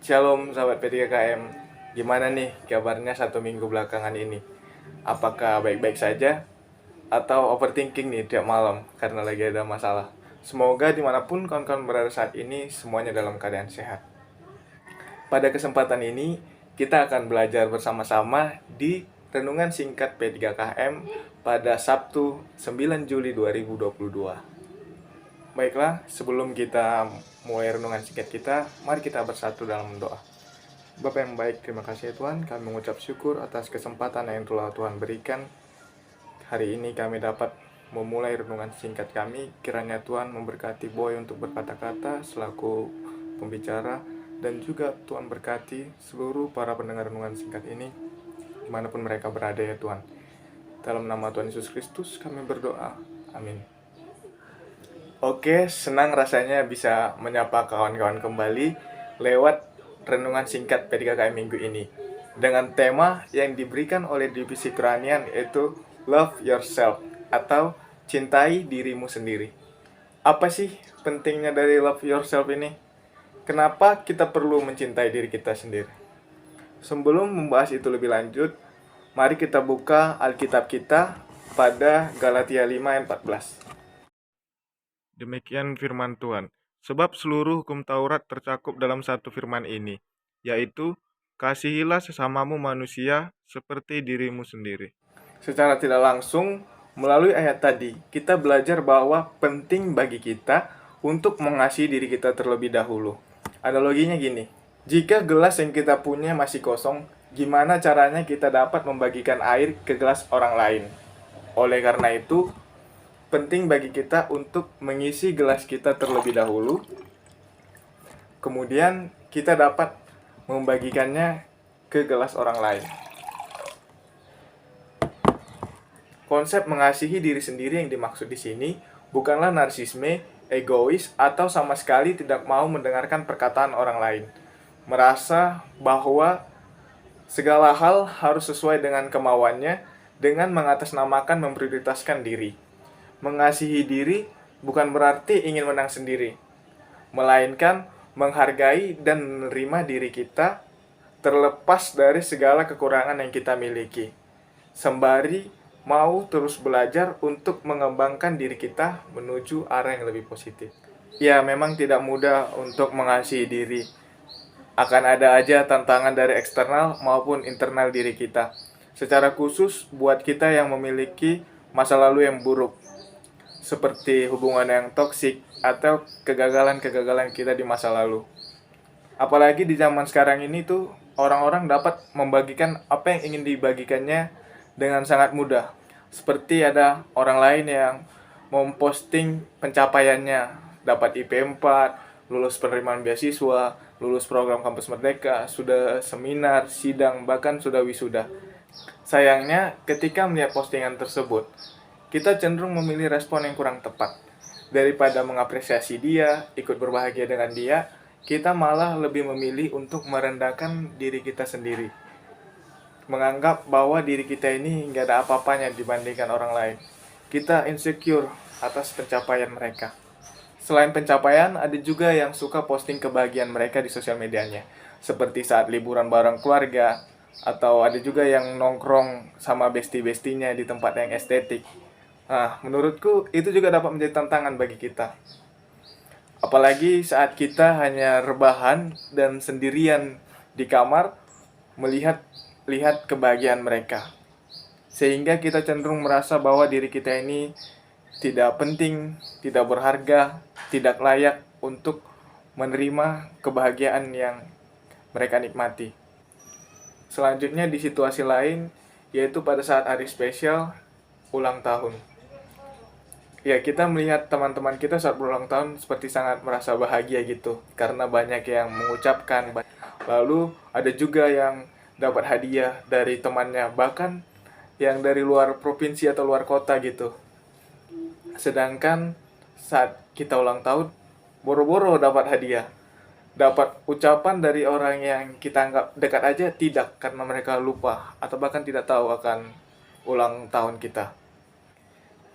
Shalom sahabat P3KM. Gimana nih kabarnya 1 minggu belakangan ini? Apakah baik-baik saja? Atau overthinking nih tiap malam karena lagi ada masalah? Semoga dimanapun kawan-kawan berada saat ini semuanya dalam keadaan sehat. Pada kesempatan ini kita akan belajar bersama-sama di Renungan Singkat P3KM pada Sabtu 9 Juli 2022. Baiklah, sebelum kita mulai renungan singkat kita, mari kita bersatu dalam doa. Bapa yang baik, terima kasih Tuhan, kami mengucap syukur atas kesempatan yang telah Tuhan berikan. Hari ini kami dapat memulai renungan singkat kami. Kiranya Tuhan memberkati Boy untuk berkata-kata selaku pembicara, dan juga Tuhan berkati seluruh para pendengar renungan singkat ini, dimanapun mereka berada ya Tuhan. Dalam nama Tuhan Yesus Kristus kami berdoa, amin. Oke, senang rasanya bisa menyapa kawan-kawan kembali lewat renungan singkat P3KM minggu ini dengan tema yang diberikan oleh Divisi Kerohanian, yaitu Love Yourself atau cintai dirimu sendiri. Apa sih pentingnya dari love yourself ini? Kenapa kita perlu mencintai diri kita sendiri? Sebelum membahas itu lebih lanjut, mari kita buka Alkitab kita pada Galatia 5 ayat 14. Demikian firman Tuhan. Sebab seluruh hukum Taurat tercakup dalam satu firman ini, yaitu kasihilah sesamamu manusia seperti dirimu sendiri. Secara tidak langsung, melalui ayat tadi, kita belajar bahwa penting bagi kita untuk mengasihi diri kita terlebih dahulu. Analoginya gini, jika gelas yang kita punya masih kosong, gimana caranya kita dapat membagikan air ke gelas orang lain? Oleh karena itu, penting bagi kita untuk mengisi gelas kita terlebih dahulu, kemudian kita dapat membagikannya ke gelas orang lain. Konsep mengasihi diri sendiri yang dimaksud di sini bukanlah narsisme, egois, atau sama sekali tidak mau mendengarkan perkataan orang lain. Merasa bahwa segala hal harus sesuai dengan kemauannya dengan mengatasnamakan memprioritaskan diri. Mengasihi diri bukan berarti ingin menang sendiri, melainkan menghargai dan menerima diri kita terlepas dari segala kekurangan yang kita miliki, sembari mau terus belajar untuk mengembangkan diri kita menuju arah yang lebih positif. Ya, memang tidak mudah untuk mengasihi diri. Akan ada aja tantangan dari eksternal maupun internal diri kita. Secara khusus buat kita yang memiliki masa lalu yang buruk, seperti hubungan yang toksik atau kegagalan-kegagalan kita di masa lalu. Apalagi di zaman sekarang ini tuh orang-orang dapat membagikan apa yang ingin dibagikannya dengan sangat mudah. Seperti ada orang lain yang memposting pencapaiannya, dapat IP 4, lulus penerimaan beasiswa, lulus program kampus merdeka, sudah seminar, sidang, bahkan sudah wisuda. Sayangnya ketika melihat postingan tersebut, kita cenderung memilih respon yang kurang tepat. Daripada mengapresiasi dia, ikut berbahagia dengan dia, kita malah lebih memilih untuk merendahkan diri kita sendiri. Menganggap bahwa diri kita ini nggak ada apa-apanya dibandingkan orang lain. Kita insecure atas pencapaian mereka. Selain pencapaian, ada juga yang suka posting kebahagiaan mereka di sosial medianya, seperti saat liburan bareng keluarga, atau ada juga yang nongkrong sama bestie-bestinya di tempat yang estetik. Nah, menurutku itu juga dapat menjadi tantangan bagi kita. Apalagi saat kita hanya rebahan dan sendirian di kamar melihat kebahagiaan mereka. Sehingga kita cenderung merasa bahwa diri kita ini tidak penting, tidak berharga, tidak layak untuk menerima kebahagiaan yang mereka nikmati. Selanjutnya di situasi lain, yaitu pada saat hari spesial ulang tahun. Ya, kita melihat teman-teman kita saat berulang tahun seperti sangat merasa bahagia gitu, karena banyak yang mengucapkan. Lalu ada juga yang dapat hadiah dari temannya, bahkan yang dari luar provinsi atau luar kota gitu. Sedangkan saat kita ulang tahun, boro-boro dapat hadiah, dapat ucapan dari orang yang kita anggap dekat aja tidak, karena mereka lupa atau bahkan tidak tahu akan ulang tahun kita.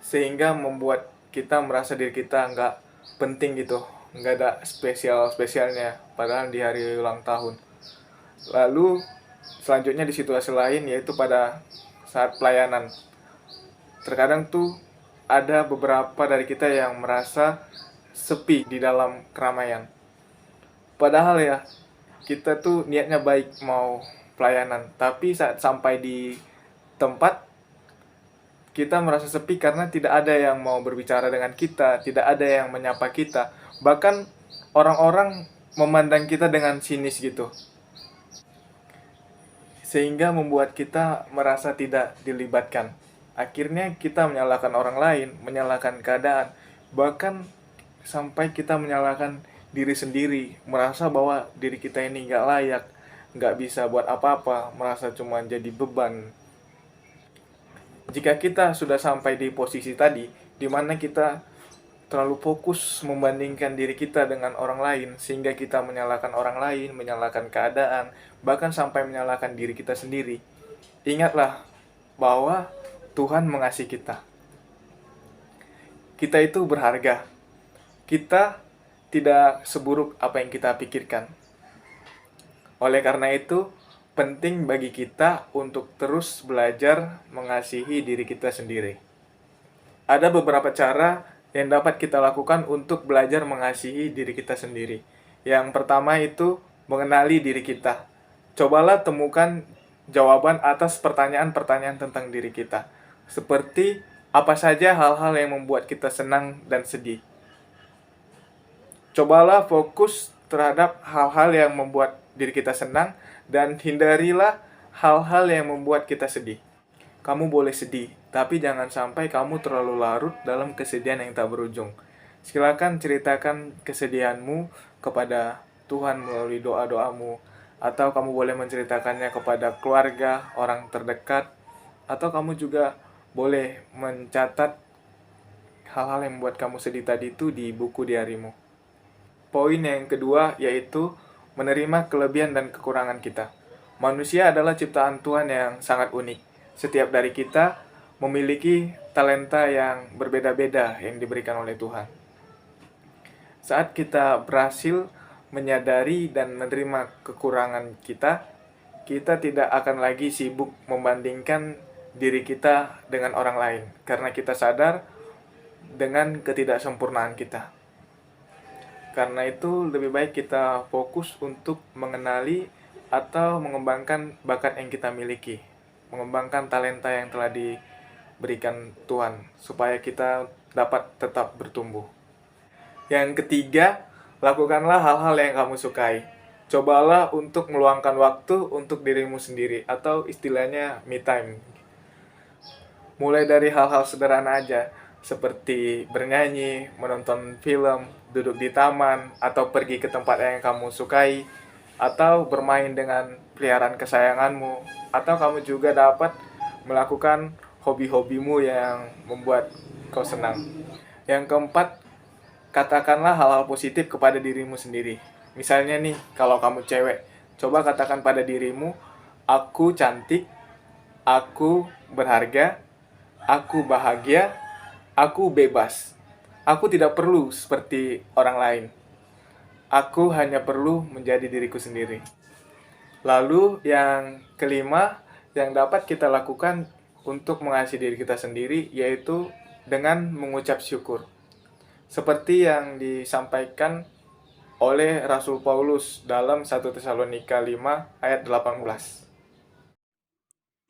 Sehingga membuat kita merasa diri kita nggak penting gitu, nggak ada spesialnya padahal di hari ulang tahun. Lalu selanjutnya di situasi lain, yaitu pada saat pelayanan. Terkadang tuh ada beberapa dari kita yang merasa sepi di dalam keramaian. Padahal ya, kita tuh niatnya baik mau pelayanan, tapi saat sampai di tempat, kita merasa sepi karena tidak ada yang mau berbicara dengan kita, tidak ada yang menyapa kita. Bahkan orang-orang memandang kita dengan sinis gitu. Sehingga membuat kita merasa tidak dilibatkan. Akhirnya kita menyalahkan orang lain, menyalahkan keadaan, bahkan sampai kita menyalahkan diri sendiri, merasa bahwa diri kita ini nggak layak, nggak bisa buat apa-apa, merasa cuma jadi beban. Jika kita sudah sampai di posisi tadi, di mana kita terlalu fokus membandingkan diri kita dengan orang lain, sehingga kita menyalahkan orang lain, menyalahkan keadaan, bahkan sampai menyalahkan diri kita sendiri. Ingatlah bahwa Tuhan mengasihi kita. Kita itu berharga. Kita tidak seburuk apa yang kita pikirkan. Oleh karena itu, penting bagi kita untuk terus belajar mengasihi diri kita sendiri. Ada beberapa cara yang dapat kita lakukan untuk belajar mengasihi diri kita sendiri. Yang pertama itu mengenali diri kita. Cobalah temukan jawaban atas pertanyaan-pertanyaan tentang diri kita. Seperti apa saja hal-hal yang membuat kita senang dan sedih. Cobalah fokus terhadap hal-hal yang membuat diri kita senang dan hindarilah hal-hal yang membuat kita sedih. Kamu boleh sedih, tapi jangan sampai kamu terlalu larut dalam kesedihan yang tak berujung. Silakan ceritakan kesedihanmu kepada Tuhan melalui doa-doamu, atau kamu boleh menceritakannya kepada keluarga, orang terdekat, atau kamu juga boleh mencatat hal-hal yang membuat kamu sedih tadi itu di buku diarimu. Poin yang kedua yaitu menerima kelebihan dan kekurangan kita. Manusia adalah ciptaan Tuhan yang sangat unik. Setiap dari kita memiliki talenta yang berbeda-beda yang diberikan oleh Tuhan. Saat kita berhasil menyadari dan menerima kekurangan kita, kita tidak akan lagi sibuk membandingkan diri kita dengan orang lain, karena kita sadar dengan ketidaksempurnaan kita. Karena itu lebih baik kita fokus untuk mengenali atau mengembangkan bakat yang kita miliki, mengembangkan talenta yang telah diberikan Tuhan, supaya kita dapat tetap bertumbuh. Yang ketiga, lakukanlah hal-hal yang kamu sukai. Cobalah untuk meluangkan waktu untuk dirimu sendiri, atau istilahnya me time. Mulai dari hal-hal sederhana aja, seperti bernyanyi, menonton film, duduk di taman, atau pergi ke tempat yang kamu sukai, atau bermain dengan peliharaan kesayanganmu, atau kamu juga dapat melakukan hobi-hobimu yang membuat kau senang. Yang keempat, katakanlah hal-hal positif kepada dirimu sendiri. Misalnya nih, kalau kamu cewek, coba katakan pada dirimu, aku cantik, aku berharga, aku bahagia, aku bebas. Aku tidak perlu seperti orang lain. Aku hanya perlu menjadi diriku sendiri. Lalu yang kelima yang dapat kita lakukan untuk mengasihi diri kita sendiri yaitu dengan mengucap syukur. Seperti yang disampaikan oleh Rasul Paulus dalam 1 Tesalonika 5 ayat 18.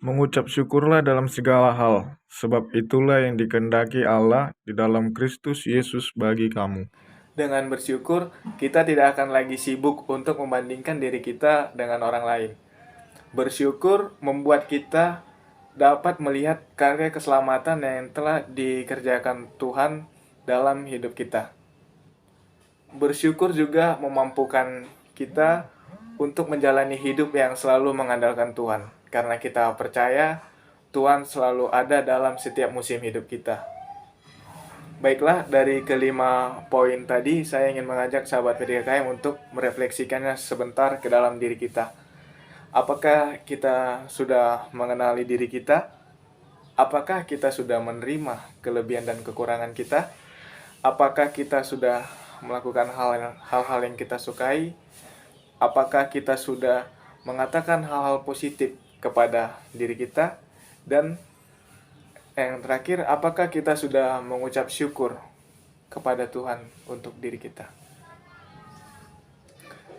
Mengucap syukurlah dalam segala hal, sebab itulah yang dikehendaki Allah di dalam Kristus Yesus bagi kamu. Dengan bersyukur, kita tidak akan lagi sibuk untuk membandingkan diri kita dengan orang lain. Bersyukur membuat kita dapat melihat karya keselamatan yang telah dikerjakan Tuhan dalam hidup kita. Bersyukur juga memampukan kita untuk menjalani hidup yang selalu mengandalkan Tuhan. Karena kita percaya Tuhan selalu ada dalam setiap musim hidup kita. Baiklah, dari kelima poin tadi, saya ingin mengajak sahabat PDKM untuk merefleksikannya sebentar ke dalam diri kita. Apakah kita sudah mengenali diri kita? Apakah kita sudah menerima kelebihan dan kekurangan kita? Apakah kita sudah melakukan hal-hal yang kita sukai? Apakah kita sudah mengatakan hal-hal positif kepada diri kita. Dan yang terakhir, apakah kita sudah mengucap syukur kepada Tuhan untuk diri kita?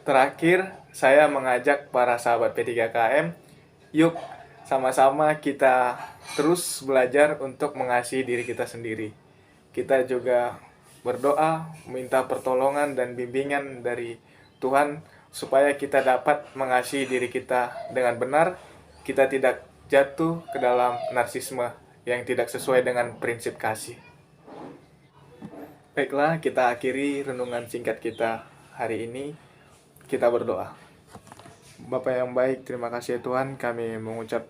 Terakhir, saya mengajak para sahabat P3KM, yuk sama-sama kita terus belajar untuk mengasihi diri kita sendiri. Kita juga berdoa, minta pertolongan dan bimbingan dari Tuhan supaya kita dapat mengasihi diri kita dengan benar, kita tidak jatuh ke dalam narsisme yang tidak sesuai dengan prinsip kasih. Baiklah, kita akhiri renungan singkat kita hari ini. Kita berdoa. Bapa yang baik, terima kasih ya Tuhan, kami mengucap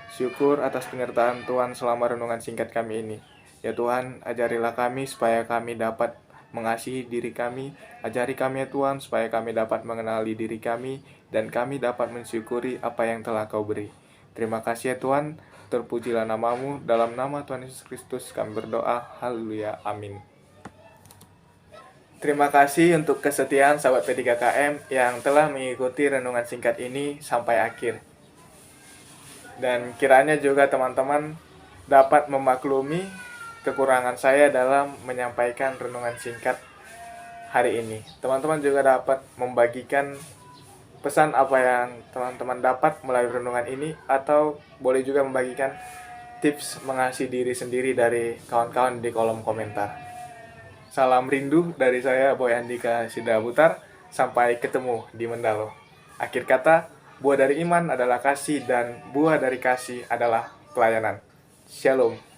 syukur atas penyertaan Tuhan selama renungan singkat kami ini. Ya Tuhan, ajarilah kami supaya kami dapat mengasihi diri kami. Ajari kami ya Tuhan, supaya kami dapat mengenali diri kami, dan kami dapat mensyukuri apa yang telah Kau beri. Terima kasih ya Tuhan, terpujilah namamu. Dalam nama Tuhan Yesus Kristus kami berdoa. Haleluya, amin. Terima kasih untuk kesetiaan sahabat P3KM yang telah mengikuti renungan singkat ini sampai akhir. Dan kiranya juga teman-teman dapat memaklumi kekurangan saya dalam menyampaikan renungan singkat hari ini. Teman-teman juga dapat membagikan pesan apa yang teman-teman dapat melalui renungan ini, atau boleh juga membagikan tips mengasihi diri sendiri dari kawan-kawan di kolom komentar. Salam rindu dari saya, Boy Andika Sidabutar. Sampai ketemu di Mendalo. Akhir kata, buah dari iman adalah kasih, dan buah dari kasih adalah pelayanan. Shalom.